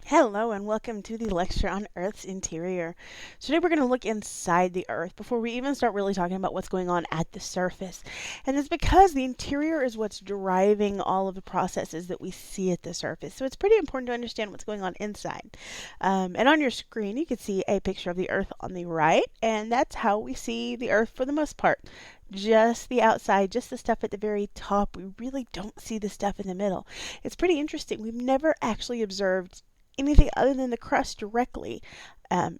Hello and welcome to the lecture on Earth's interior. Today we're going to look inside the Earth before we even start really talking about what's going on at the surface. And it's because the interior is what's driving all of the processes that we see at the surface. So it's pretty important to understand what's going on inside. And on your screen you can see a picture of the Earth on the right, and that's how we see the Earth for the most part. Just the outside, just the stuff at the very top. We really don't see the stuff in the middle. It's pretty interesting. We've never actually observed anything other than the crust directly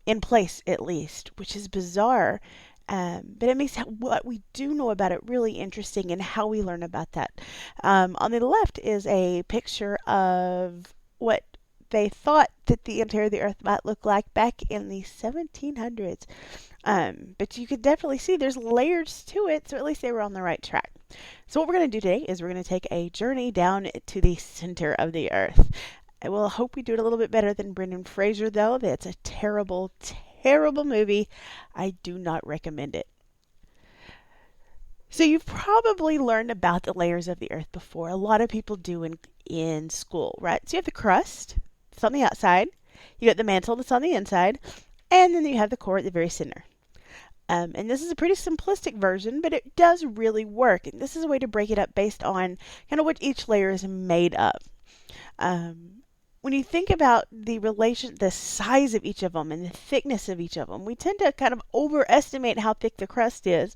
in place, at least, which is bizarre. But it makes what we do know about it really interesting and how we learn about that. On the left is a picture of what they thought that the interior of the Earth might look like back in the 1700s. But you could definitely see there's layers to it, so at least they were on the right track. So what we're going to do today is we're going to take a journey down to the center of the Earth. I will hope we do it a little bit better than Brendan Fraser, though. That's a terrible, terrible movie. I do not recommend it. So you've probably learned about the layers of the Earth before. A lot of people do in school, right? So you have the crust, that's on the outside. You got the mantle, that's on the inside. And then you have the core at the very center. And this is a pretty simplistic version, but it does really work. And this is a way to break it up based on kind of what each layer is made of. When you think about the size of each of them and the thickness of each of them, we tend to kind of overestimate how thick the crust is.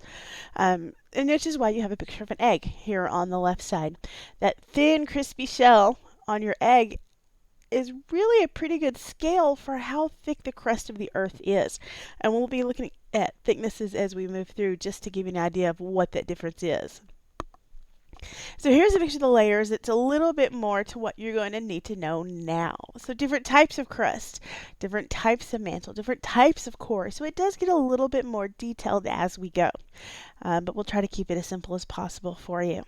And which is why you have a picture of an egg here on the left side. That thin, crispy shell on your egg is really a pretty good scale for how thick the crust of the Earth is. And we'll be looking at thicknesses as we move through just to give you an idea of what that difference is. So here's a picture of the layers. It's a little bit more to what you're going to need to know now. So different types of crust, different types of mantle, different types of core. So it does get a little bit more detailed as we go. But we'll try to keep it as simple as possible for you.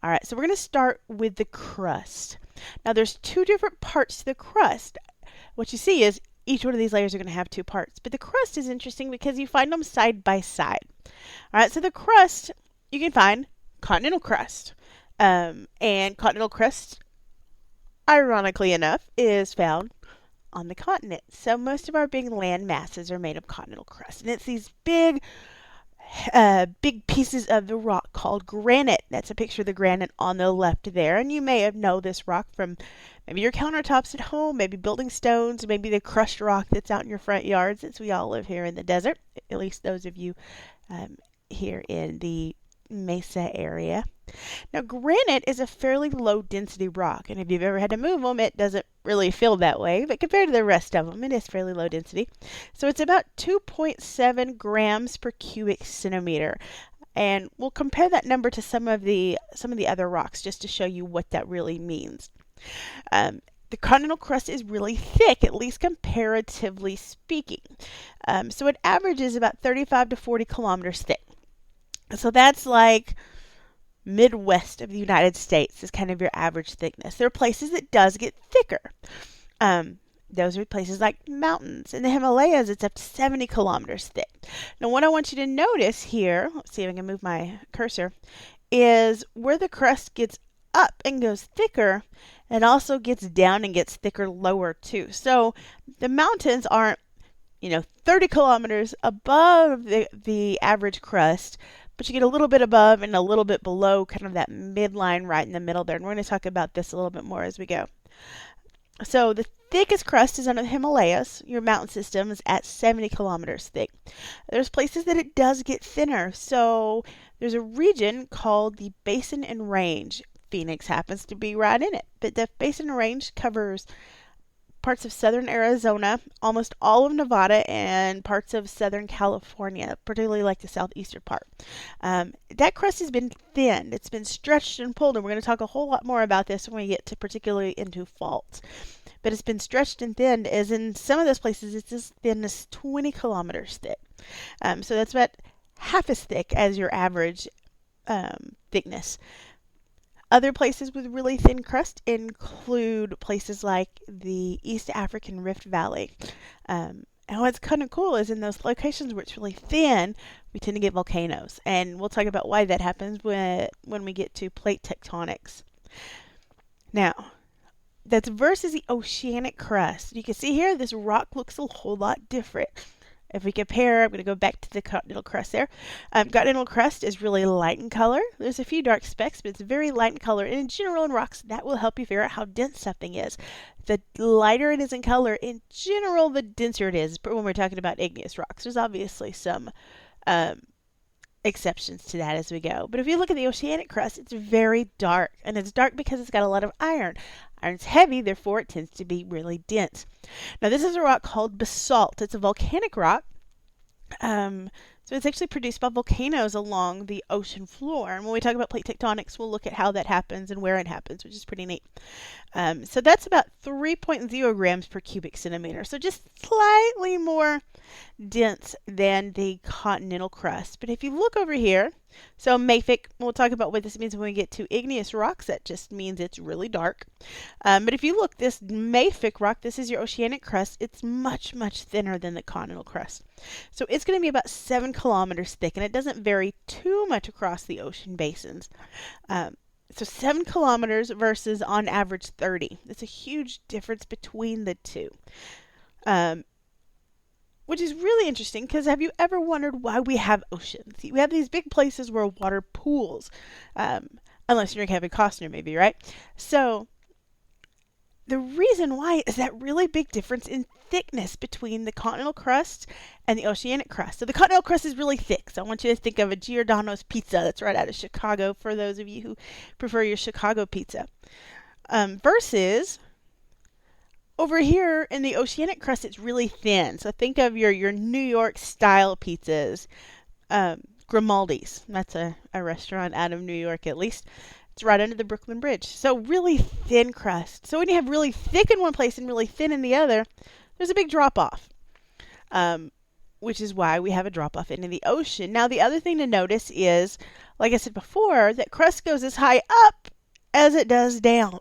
All right, so we're going to start with the crust. Now there's two different parts to the crust. What you see is each one of these layers are going to have two parts. But the crust is interesting because you find them side by side. All right, so the crust you can find continental crust. And continental crust, ironically enough, is found on the continent. So most of our big land masses are made of continental crust. And it's these big pieces of the rock called granite. That's a picture of the granite on the left there. And you may have known this rock from maybe your countertops at home, maybe building stones, maybe the crushed rock that's out in your front yard, since we all live here in the desert, at least those of you here in the Mesa area. Now granite is a fairly low density rock, and if you've ever had to move them, it doesn't really feel that way, but compared to the rest of them, it is fairly low density. So it's about 2.7 grams per cubic centimeter, and we'll compare that number to some of the other rocks just to show you what that really means. The continental crust is really thick, at least comparatively speaking. So it averages about 35 to 40 kilometers thick. So that's like Midwest of the United States is kind of your average thickness. There are places that does get thicker. Those are places like mountains. In the Himalayas, it's up to 70 kilometers thick. Now, what I want you to notice here, let's see if I can move my cursor, is where the crust gets up and goes thicker, it also gets down and gets thicker lower too. So the mountains aren't, 30 kilometers above the average crust, but you get a little bit above and a little bit below, kind of that midline right in the middle there. And we're going to talk about this a little bit more as we go. So the thickest crust is under the Himalayas. Your mountain system is at 70 kilometers thick. There's places that it does get thinner. So there's a region called the Basin and Range. Phoenix happens to be right in it. But the Basin and Range covers parts of southern Arizona, almost all of Nevada, and parts of southern California, particularly like the southeastern part. That crust has been thinned. It's been stretched and pulled, and we're going to talk a whole lot more about this when we get to particularly into faults. But it's been stretched and thinned, as in some of those places it's as thin as 20 kilometers thick. So that's about half as thick as your average thickness. Other places with really thin crust include places like the East African Rift Valley. And what's kind of cool is in those locations where it's really thin, we tend to get volcanoes. And we'll talk about why that happens when we get to plate tectonics. Now, That's versus the oceanic crust. You can see here this rock looks a whole lot different. If we compare, I'm going to go back to the continental crust there. Continental crust is really light in color. There's a few dark specks, but it's very light in color. And in general, in rocks, that will help you figure out how dense something is. The lighter it is in color, in general, the denser it is. But when we're talking about igneous rocks, there's obviously some exceptions to that as we go. But if you look at the oceanic crust, it's very dark. And it's dark because it's got a lot of iron. Iron's heavy, therefore it tends to be really dense. Now this is a rock called basalt. It's a volcanic rock. So it's actually produced by volcanoes along the ocean floor. And when we talk about plate tectonics, we'll look at how that happens and where it happens, which is pretty neat. So that's about 3.0 grams per cubic centimeter. So just slightly more dense than the continental crust. But if you look over here, so mafic, we'll talk about what this means when we get to igneous rocks. That just means it's really dark. But if you look, this mafic rock, this is your oceanic crust. It's much, much thinner than the continental crust. So it's going to be about 7 kilometers thick, and it doesn't vary too much across the ocean basins. So 7 kilometers versus on average 30. It's a huge difference between the two. Which is really interesting because have you ever wondered why we have oceans? We have these big places where water pools, unless you're Kevin Costner maybe, right? So the reason why is that really big difference in thickness between the continental crust and the oceanic crust. So the continental crust is really thick. So I want you to think of a Giordano's pizza that's right out of Chicago for those of you who prefer your Chicago pizza. Versus over here in the oceanic crust, it's really thin. So think of your New York style pizzas. Grimaldi's. That's a restaurant out of New York at least. It's right under the Brooklyn Bridge. So really thin crust. So when you have really thick in one place and really thin in the other, there's a big drop off. Which is why we have a drop off into the ocean. Now the other thing to notice is, like I said before, that crust goes as high up as it does down.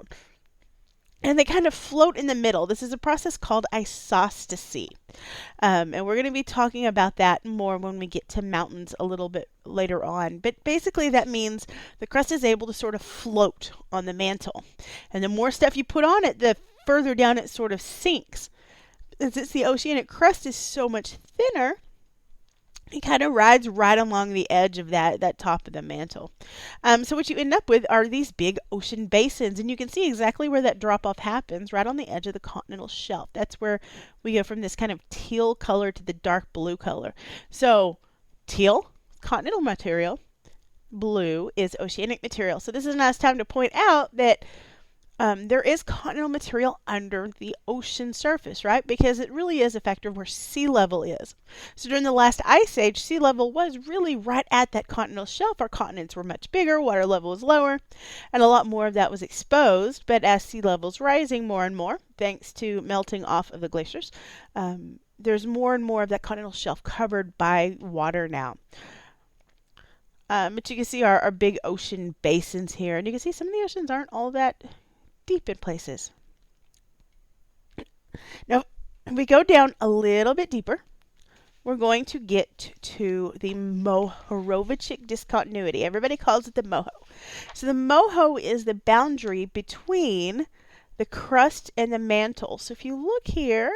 And they kind of float in the middle. This is a process called isostasy. And we're going to be talking about that more when we get to mountains a little bit later on. But basically that means the crust is able to sort of float on the mantle. And the more stuff you put on it, the further down it sort of sinks. And since the oceanic crust is so much thinner, it kind of rides right along the edge of that top of the mantle. So what you end up with are these big ocean basins, and you can see exactly where that drop-off happens, right on the edge of the continental shelf. That's where we go from this kind of teal color to the dark blue color. So teal, continental material, blue is oceanic material. So this is a nice time to point out that there is continental material under the ocean surface, right? Because it really is a factor of where sea level is. So during the last ice age, sea level was really right at that continental shelf. Our continents were much bigger, water level was lower, and a lot more of that was exposed. But as sea level's rising more and more, thanks to melting off of the glaciers, there's more and more of that continental shelf covered by water now. But you can see our big ocean basins here, and you can see some of the oceans aren't all that deep in places. Now, if we go down a little bit deeper, we're going to get to the Mohorovičić discontinuity. Everybody calls it the Moho. So the Moho is the boundary between the crust and the mantle. So if you look here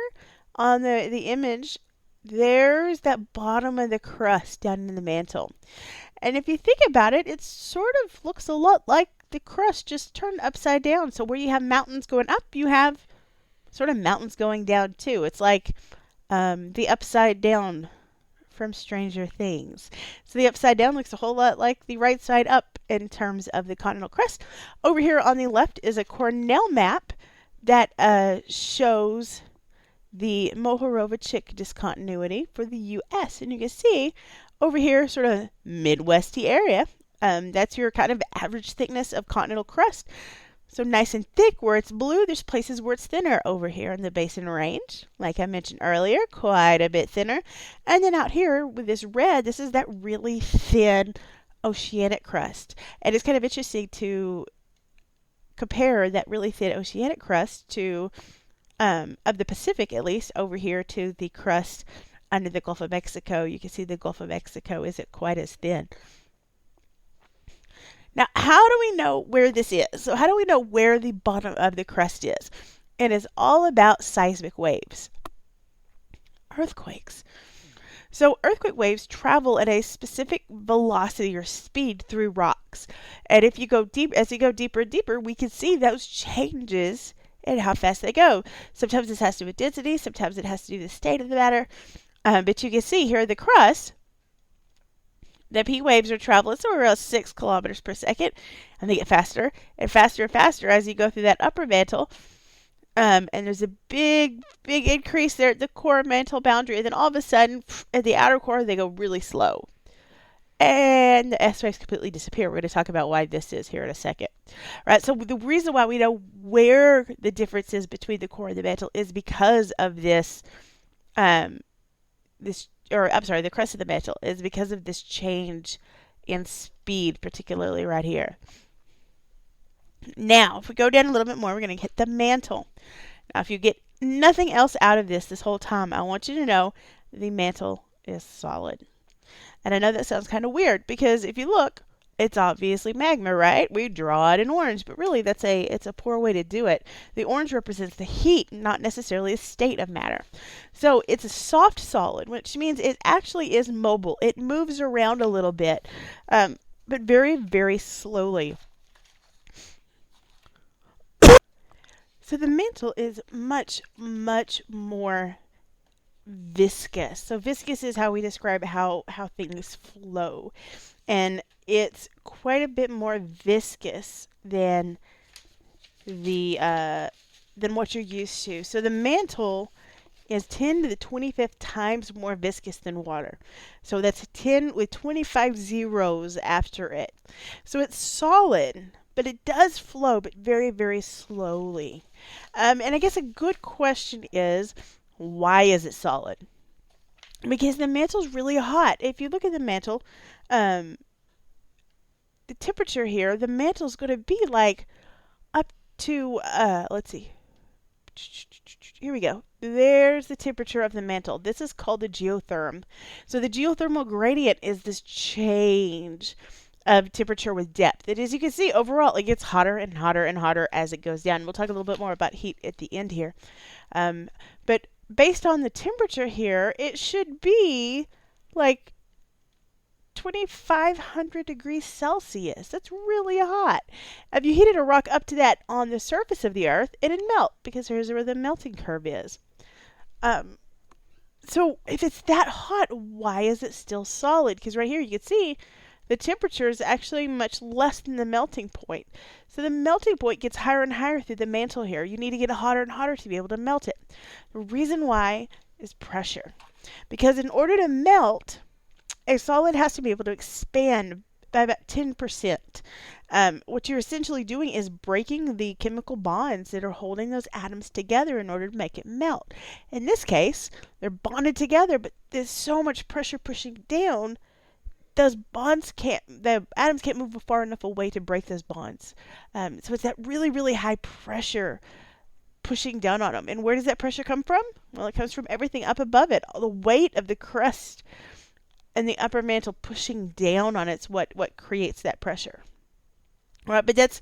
on the image, there's that bottom of the crust down in the mantle. And if you think about it, it sort of looks a lot like the crust just turned upside down. So where you have mountains going up, you have sort of mountains going down too. It's like the upside down from Stranger Things. So the upside down looks a whole lot like the right side up in terms of the continental crust. Over here on the left is a Cornell map that shows the Mohorovičić discontinuity for the U.S. And you can see over here, sort of Midwesty area, that's your kind of average thickness of continental crust. So nice and thick where it's blue. There's places where it's thinner over here in the basin range. Like I mentioned earlier, quite a bit thinner. And then out here with this red, this is that really thin oceanic crust. And it's kind of interesting to compare that really thin oceanic crust to, of the Pacific at least, over here to the crust under the Gulf of Mexico. You can see the Gulf of Mexico isn't quite as thin. Now, how do we know where this is? So how do we know where the bottom of the crust is? It is all about seismic waves, earthquakes. So earthquake waves travel at a specific velocity or speed through rocks. And if you go deep, as you go deeper and deeper, we can see those changes in how fast they go. Sometimes this has to do with density, sometimes it has to do with the state of the matter. But you can see here the crust, the P waves are traveling somewhere around 6 kilometers per second, and they get faster and faster and faster as you go through that upper mantle. And there's a big increase there at the core mantle boundary, and then all of a sudden, at the outer core, they go really slow. And the S waves completely disappear. We're going to talk about why this is here in a second. Right, so the reason why we know where the difference is between the core and the mantle is because of this, the crest of the mantle is because of this change in speed, particularly right here. Now, if we go down a little bit more, we're going to hit the mantle. Now, if you get nothing else out of this whole time, I want you to know the mantle is solid. And I know that sounds kind of weird because if you look, it's obviously magma, right? We draw it in orange, but really it's a poor way to do it. The orange represents the heat, not necessarily a state of matter. So it's a soft solid, which means it actually is mobile. It moves around a little bit, but very, very slowly. So the mantle is much, much more viscous. So viscous is how we describe how things flow. And it's quite a bit more viscous than what you're used to. So the mantle is 10 to the 25th times more viscous than water. So that's 10 with 25 zeros after it. So it's solid, but it does flow, but very, very slowly. And I guess a good question is, why is it solid? Because the mantle's really hot. If you look at the mantle, the temperature here, the mantle's going to be like up to, let's see. Here we go. There's the temperature of the mantle. This is called the geotherm. So the geothermal gradient is this change of temperature with depth. And as you can see, overall, it gets hotter and hotter and hotter as it goes down. We'll talk a little bit more about heat at the end here. But based on the temperature here, it should be like 2,500 degrees Celsius. That's really hot. If you heated a rock up to that on the surface of the earth, it'd melt because here's where the melting curve is. So if it's that hot, why is it still solid? Because right here you can see the temperature is actually much less than the melting point. So the melting point gets higher and higher through the mantle here. You need to get it hotter and hotter to be able to melt it. The reason why is pressure. Because in order to melt, a solid has to be able to expand by about 10%. What you're essentially doing is breaking the chemical bonds that are holding those atoms together in order to make it melt. In this case, they're bonded together, but there's so much pressure pushing down, the atoms can't move far enough away to break those bonds. So it's that really, really high pressure pushing down on them. And where does that pressure come from? Well, it comes from everything up above it. All the weight of the crust and the upper mantle pushing down on it's what creates that pressure. All right, but that's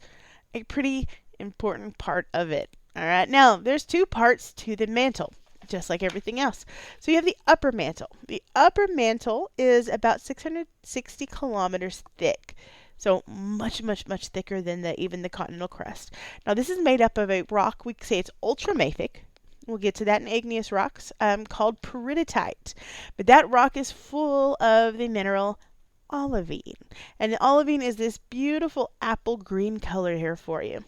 a pretty important part of it. All right, now there's two parts to the mantle, just like everything else. So you have the upper mantle. The upper mantle is about 660 kilometers thick. So much, much, much thicker than even the continental crust. Now this is made up of a rock, we say it's ultramafic. We'll get to that in igneous rocks, called peridotite. But that rock is full of the mineral olivine. And the olivine is this beautiful apple green color here for you.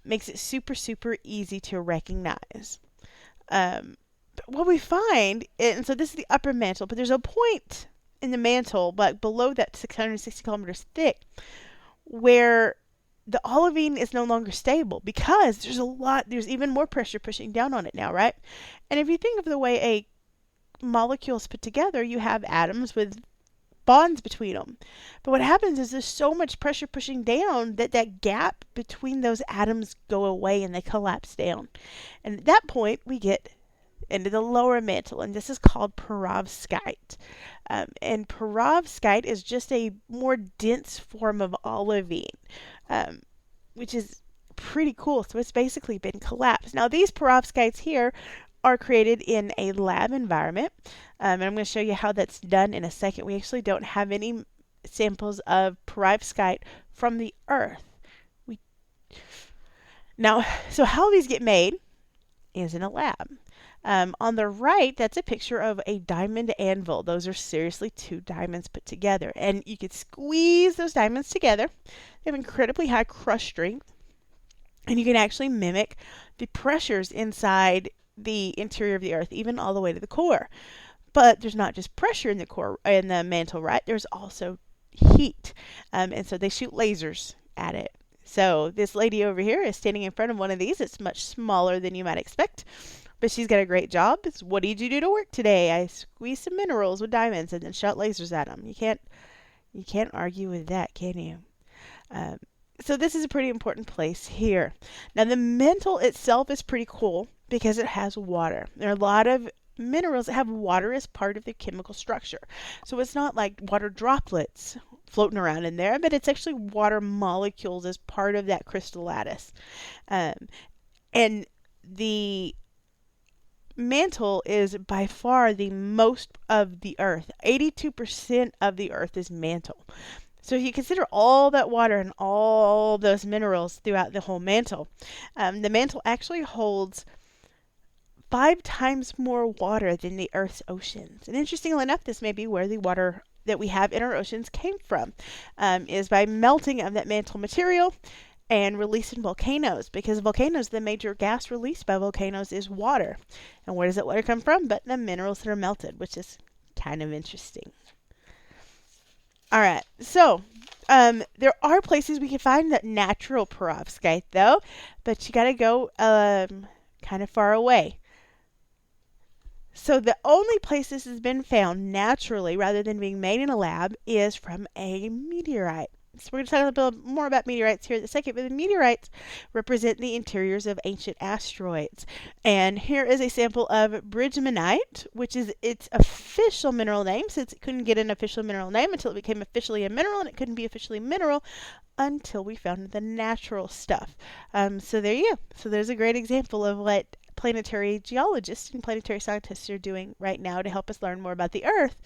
Makes it super, super easy to recognize. But what we find, and so this is the upper mantle, but there's a point in the mantle, but below that 660 kilometers thick, where the olivine is no longer stable because there's even more pressure pushing down on it now, right? And if you think of the way a molecule is put together, you have atoms with bonds between them. But what happens is there's so much pressure pushing down that gap between those atoms go away and they collapse down. And at that point, we get into the lower mantle, and this is called perovskite. And perovskite is just a more dense form of olivine, which is pretty cool. So it's basically been collapsed. Now these perovskites here are created in a lab environment, and I'm going to show you how that's done in a second. We actually don't have any samples of perovskite from the Earth. So how these get made is in a lab. On the right, that's a picture of a diamond anvil. Those are seriously two diamonds put together. And you could squeeze those diamonds together. They have incredibly high crush strength. And you can actually mimic the pressures inside the interior of the Earth, even all the way to the core. But there's not just pressure in the core, in the mantle, right? There's also heat. And so they shoot lasers at it. So this lady over here is standing in front of one of these. It's much smaller than you might expect, but she's got a great job. It's, what did you do to work today? I squeezed some minerals with diamonds and then shot lasers at them. You can't argue with that, can you? So this is a pretty important place here. Now the mantle itself is pretty cool because it has water. There are a lot of minerals that have water as part of their chemical structure. So it's not like water droplets floating around in there, but it's actually water molecules as part of that crystal lattice. And the mantle is by far the most of the Earth. 82% of the Earth is mantle. So if you consider all that water and all those minerals throughout the whole mantle, the mantle actually holds 5 times more water than the Earth's oceans. And interestingly enough, this may be where the water that we have in our oceans came from, is by melting of that mantle material and releasing volcanoes, because volcanoes, the major gas released by volcanoes is water. And where does that water come from? But the minerals that are melted, which is kind of interesting. All right, so there are places we can find that natural perovskite though, but you got to go kind of far away. So the only place this has been found naturally, rather than being made in a lab, is from a meteorite. So we're going to talk a little bit more about meteorites here in a second, but the meteorites represent the interiors of ancient asteroids. And here is a sample of bridgmanite, which is its official mineral name, since it couldn't get an official mineral name until it became officially a mineral, and it couldn't be officially mineral until we found the natural stuff. So there you go. So there's a great example of what planetary geologists and planetary scientists are doing right now to help us learn more about the Earth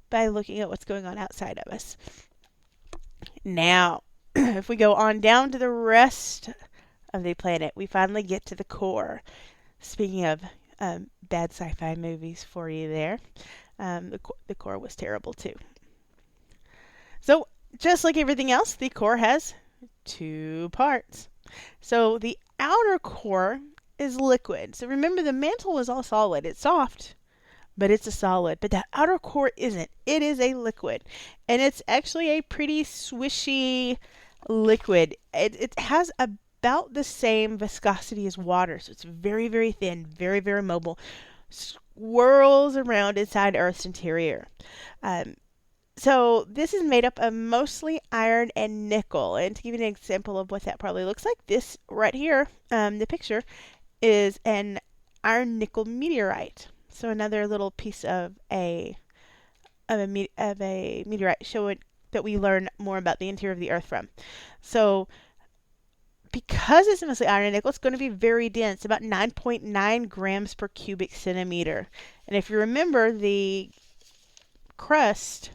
by looking at what's going on outside of us. Now, if we go on down to the rest of the planet, we finally get to the core. Speaking of bad sci-fi movies for you there, the core was terrible too. So, just like everything else, the core has 2 parts. So, the outer core is liquid. So remember, the mantle was all solid. It's soft, but it's a solid. But that outer core isn't. It is a liquid. And it's actually a pretty swishy liquid. It has about the same viscosity as water. So it's very, very thin, very, very mobile. Swirls around inside Earth's interior. So this is made up of mostly iron and nickel. And to give you an example of what that probably looks like, this right here, the picture, is an iron nickel meteorite. So another little piece of a meteorite showing that we learn more about the interior of the Earth from. So because it's mostly iron and nickel, it's going to be very dense, about 9.9 grams per cubic centimeter. And if you remember, the crust,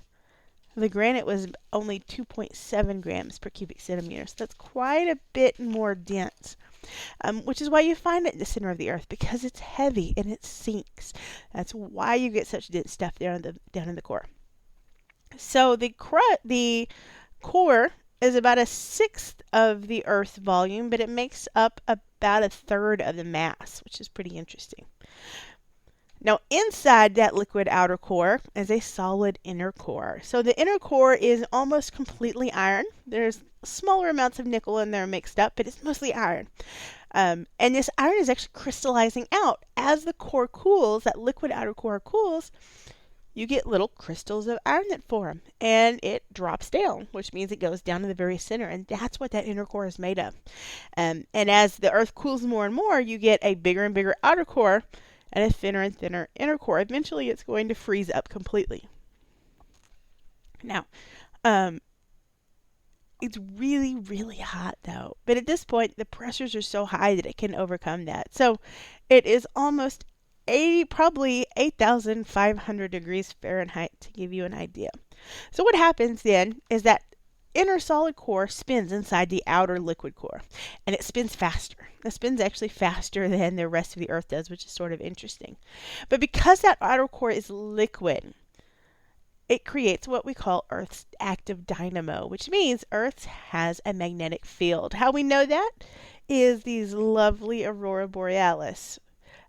the granite, was only 2.7 grams per cubic centimeter. So that's quite a bit more dense. Which is why you find it in the center of the Earth, because it's heavy and it sinks. That's why you get such dense stuff down in the core. So the core is about 1/6 of the Earth's volume, but it makes up about 1/3 of the mass, which is pretty interesting. Now, inside that liquid outer core is a solid inner core. So the inner core is almost completely iron. There's smaller amounts of nickel in there mixed up, but it's mostly iron. And this iron is actually crystallizing out. As the core cools, that liquid outer core cools, you get little crystals of iron that form, and it drops down, which means it goes down to the very center, and that's what that inner core is made of. And as the Earth cools more and more, you get a bigger and bigger outer core, and a thinner and thinner inner core. Eventually, it's going to freeze up completely. Now, it's really, really hot though. But at this point, the pressures are so high that it can overcome that. So it is almost probably 8,500 degrees Fahrenheit to give you an idea. So what happens then is that inner solid core spins inside the outer liquid core, and it spins faster. It spins actually faster than the rest of the Earth does, which is sort of interesting. But because that outer core is liquid, it creates what we call Earth's active dynamo, which means Earth has a magnetic field. How we know that is these lovely aurora borealis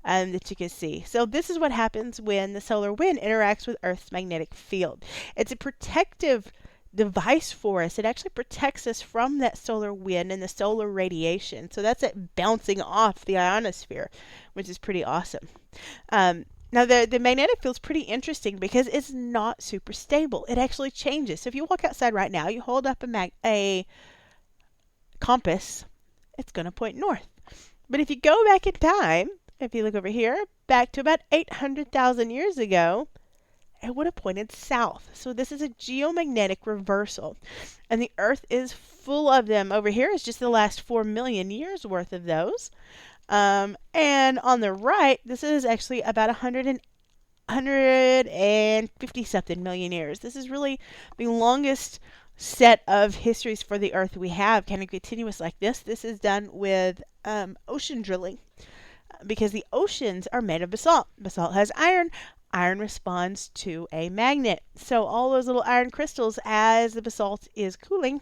that you can see. So this is what happens when the solar wind interacts with Earth's magnetic field. It's a protective device for us. It actually protects us from that solar wind and the solar radiation. So that's it bouncing off the ionosphere, which is pretty awesome. Now, the magnetic field is pretty interesting because it's not super stable. It actually changes. So if you walk outside right now, you hold up a compass, it's going to point north. But if you go back in time, if you look over here, back to about 800,000 years ago, it would have pointed south. So this is a geomagnetic reversal. And the Earth is full of them. Over here is just the last 4 million years worth of those. And on the right, this is actually about 150 something million years. This is really the longest set of histories for the Earth we have, kind of continuous like this. This is done with ocean drilling because the oceans are made of basalt. Basalt has iron. Iron responds to a magnet. So all those little iron crystals, as the basalt is cooling,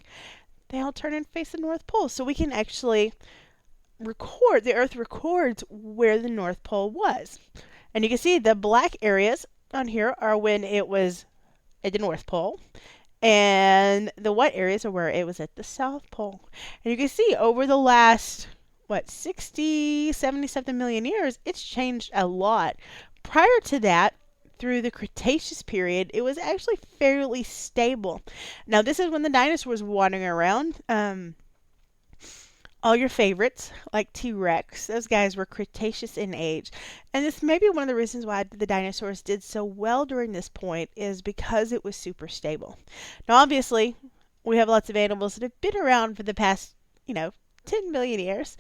they all turn and face the North Pole. So we can actually the Earth records where the North Pole was. And you can see the black areas on here are when it was at the North Pole. And the white areas are where it was at the South Pole. And you can see over the last, 60, 70 something million years, it's changed a lot. Prior to that, through the Cretaceous period, it was actually fairly stable. Now, this is when the dinosaurs were wandering around. All your favorites, like T-Rex, those guys were Cretaceous in age. And this may be one of the reasons why the dinosaurs did so well during this point is because it was super stable. Now, obviously, we have lots of animals that have been around for the past, 10 million years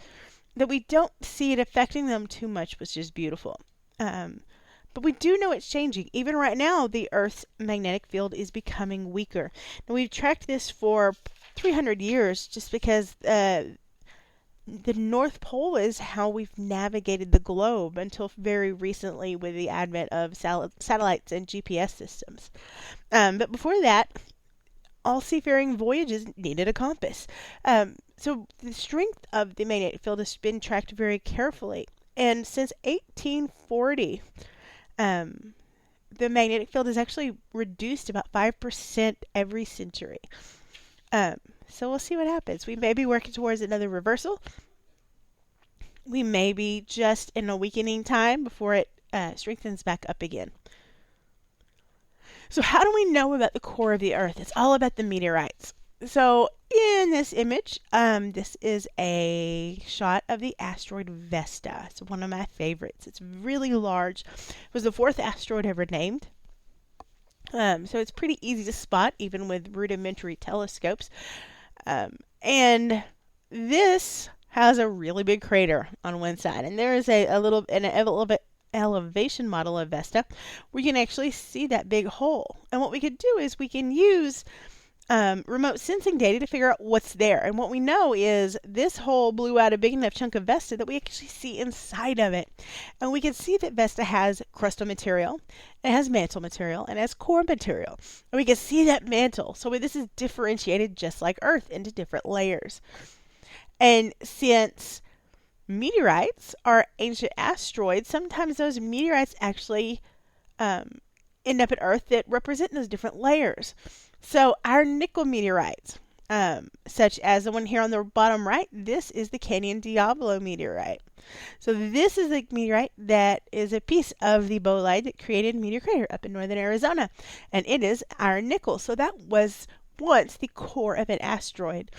that we don't see it affecting them too much, which is beautiful. But we do know it's changing. Even right now, the Earth's magnetic field is becoming weaker. Now, we've tracked this for 300 years just because the North Pole is how we've navigated the globe until very recently with the advent of satellites and GPS systems. But before that, all seafaring voyages needed a compass. So the strength of the magnetic field has been tracked very carefully. And since 1840, the magnetic field has actually reduced about 5% every century. So we'll see what happens. We may be working towards another reversal. We may be just in a weakening time before it strengthens back up again. So how do we know about the core of the Earth? It's all about the meteorites. So in this image, this is a shot of the asteroid Vesta. It's one of my favorites. It's really large. It was the 4th asteroid ever named. So it's pretty easy to spot even with rudimentary telescopes. And this has a really big crater on one side. And there is a little bit elevation model of Vesta where you can actually see that big hole. And what we could do is we can use remote sensing data to figure out what's there. And what we know is this hole blew out a big enough chunk of Vesta that we actually see inside of it. And we can see that Vesta has crustal material, it has mantle material, and it has core material. And we can see that mantle. So this is differentiated just like Earth into different layers. And since meteorites are ancient asteroids, sometimes those meteorites actually end up at Earth that represent those different layers. So our nickel meteorites, such as the one here on the bottom right, this is the Canyon Diablo meteorite. So this is the meteorite that is a piece of the bolide that created Meteor Crater up in northern Arizona. And it is iron nickel. So that was once the core of an asteroid.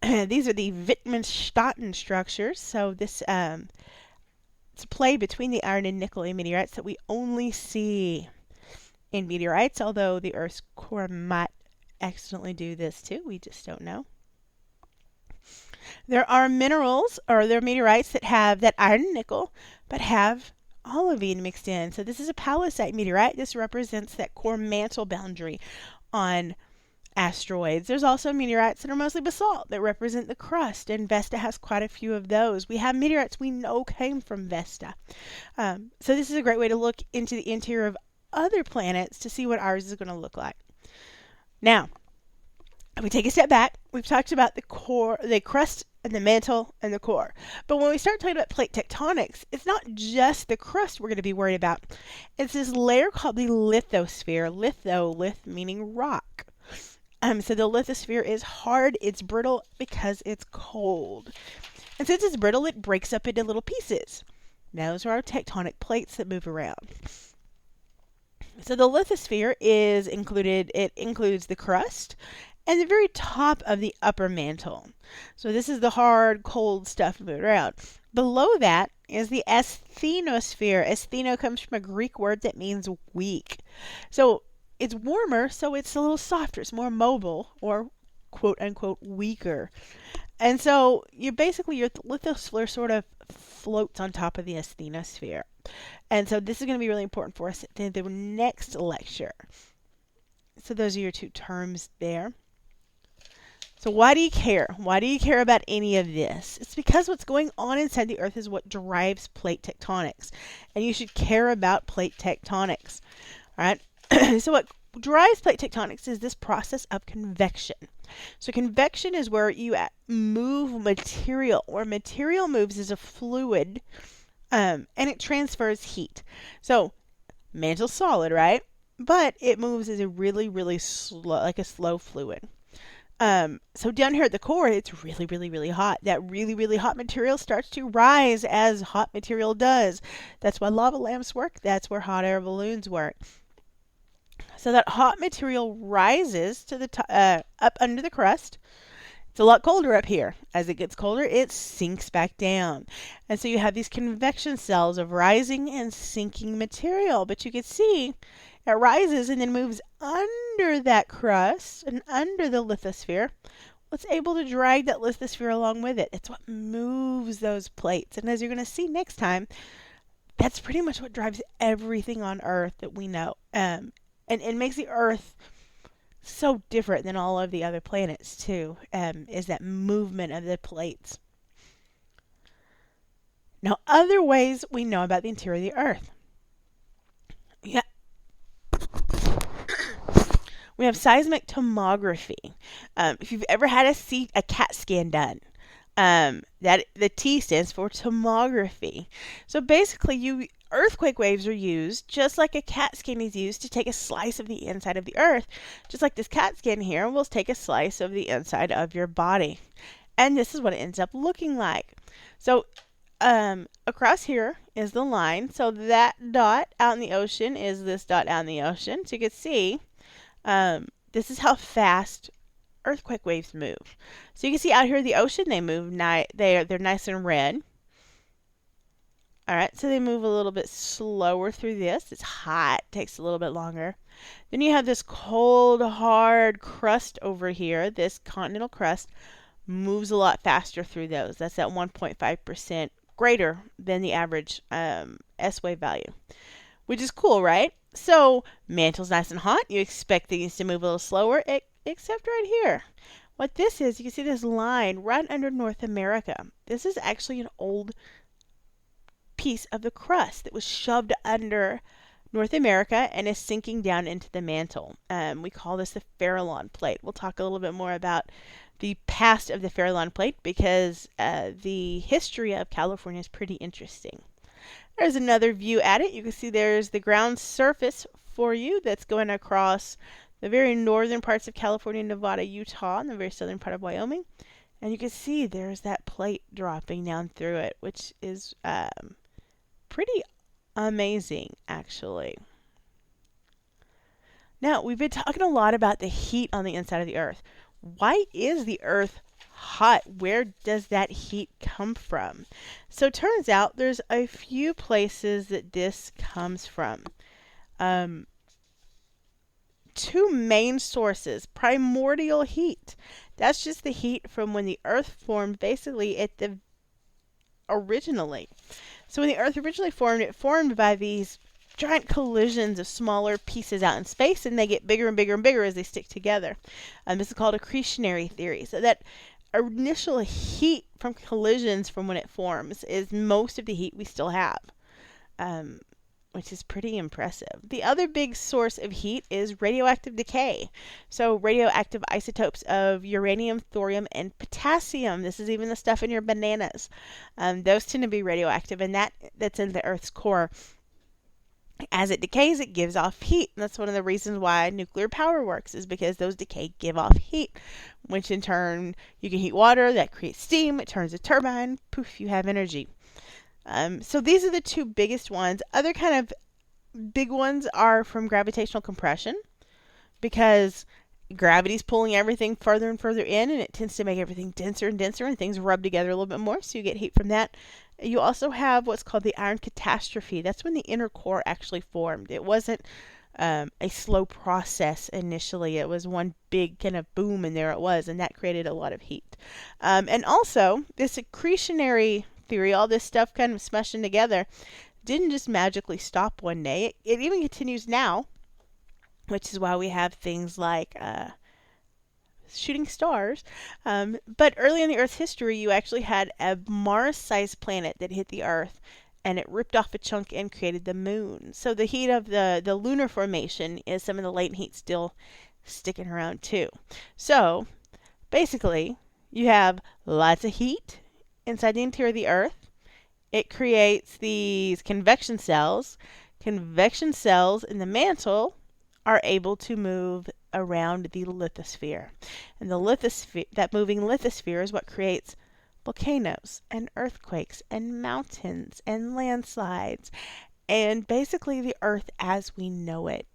These are the Wittmann-Statten structures. So this It's a play between the iron and nickel in meteorites that we only see in meteorites, although the Earth's core might accidentally do this too. We just don't know. There are minerals, or there are meteorites that have that iron and nickel, but have olivine mixed in. So this is a paleosite meteorite. This represents that core mantle boundary on asteroids. There's also meteorites that are mostly basalt that represent the crust, and Vesta has quite a few of those. We have meteorites we know came from Vesta. So this is a great way to look into the interior of other planets to see what ours is going to look like. Now, if we take a step back, we've talked about the core, the crust, and the mantle, and the core. But when we start talking about plate tectonics, it's not just the crust we're going to be worried about. It's this layer called the lithosphere. Lith meaning rock. So the lithosphere is hard, it's brittle because it's cold. And since it's brittle, it breaks up into little pieces. Those are our tectonic plates that move around. So the lithosphere includes the crust and the very top of the upper mantle. So this is the hard, cold stuff moving around. Below that is the asthenosphere. Astheno comes from a Greek word that means weak. So it's warmer, so it's a little softer. It's more mobile, or quote unquote weaker. And so your lithosphere sort of floats on top of the asthenosphere. And so this is going to be really important for us in the next lecture. So those are your two terms there. So why do you care? Why do you care about any of this? It's because what's going on inside the Earth is what drives plate tectonics. And you should care about plate tectonics. All right? So what drives plate tectonics is this process of convection. So convection is where you move material, where material moves as a fluid, and it transfers heat. So mantle's solid, right? But it moves as a really, really slow, like a slow fluid. So down here at the core, it's really, really, really hot. That really, really hot material starts to rise as hot material does. That's why lava lamps work. That's where hot air balloons work. So that hot material rises to the up under the crust. It's a lot colder up here. As it gets colder, it sinks back down. And so you have these convection cells of rising and sinking material. But you can see it rises and then moves under that crust and under the lithosphere. What's able to drag that lithosphere along with it? It's what moves those plates. And as you're going to see next time, that's pretty much what drives everything on Earth that we know. And it makes the Earth so different than all of the other planets too, is that movement of the plates. Now, other ways we know about the interior of the Earth. Yeah. We have seismic tomography. If you've ever had a CAT scan done, that the T stands for tomography. So basically, earthquake waves are used just like a CAT scan is used to take a slice of the inside of the Earth. Just like this CAT scan here will take a slice of the inside of your body. And this is what it ends up looking like. So across here is the line. So that dot out in the ocean is this dot out in the ocean. So you can see this is how fast earthquake waves move. So you can see out here in the ocean, they move they're nice and red. All right, so they move a little bit slower through this. It's hot, takes a little bit longer. Then you have this cold, hard crust over here. This continental crust moves a lot faster through those. That's at 1.5% greater than the average S-wave value, which is cool, right? So mantle's nice and hot. You expect things to move a little slower, except right here. What this is, you can see this line right under North America. This is actually an old piece of the crust that was shoved under North America and is sinking down into the mantle. We call this the Farallon plate. We'll talk a little bit more about the past of the Farallon plate because the history of California is pretty interesting. There's another view at it. You can see there's the ground surface for you that's going across the very northern parts of California, Nevada, Utah, and the very southern part of Wyoming. And you can see there's that plate dropping down through it, which is pretty amazing, actually. Now, we've been talking a lot about the heat on the inside of the Earth. Why is the Earth hot, where does that heat come from? So it turns out there's a few places that this comes from. Two main sources. Primordial heat. That's just the heat from when the Earth formed, basically originally. So when the Earth originally formed, it formed by these giant collisions of smaller pieces out in space, and they get bigger and bigger and bigger as they stick together. This is called accretionary theory. So that initial heat from collisions from when it forms is most of the heat we still have, which is pretty impressive. The other big source of heat is radioactive decay. So radioactive isotopes of uranium, thorium, and potassium. This is even the stuff in your bananas. Those tend to be radioactive, and that's in the Earth's core. As it decays, it gives off heat. And that's one of the reasons why nuclear power works, is because those decay give off heat, which in turn, you can heat water, that creates steam, it turns a turbine, poof, you have energy. So these are the two biggest ones. Other kind of big ones are from gravitational compression, because gravity's pulling everything further and further in, and it tends to make everything denser and denser, and things rub together a little bit more, so you get heat from that. You also have what's called the iron catastrophe. That's when the inner core actually formed. It wasn't a slow process initially. It was one big kind of boom, and there it was, and that created a lot of heat. And also, this accretionary theory, all this stuff kind of smushing together, didn't just magically stop one day. It even continues now, which is why we have things like shooting stars. But early in the Earth's history, you actually had a Mars-sized planet that hit the Earth, and it ripped off a chunk and created the moon. So the heat of the lunar formation is some of the latent heat still sticking around too. So basically, you have lots of heat inside the interior of the Earth. It creates these convection cells. Convection cells in the mantle are able to move around the lithosphere. And the lithosphere, that moving lithosphere, is what creates volcanoes and earthquakes and mountains and landslides, and basically the Earth as we know it.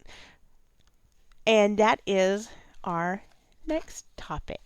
And that is our next topic.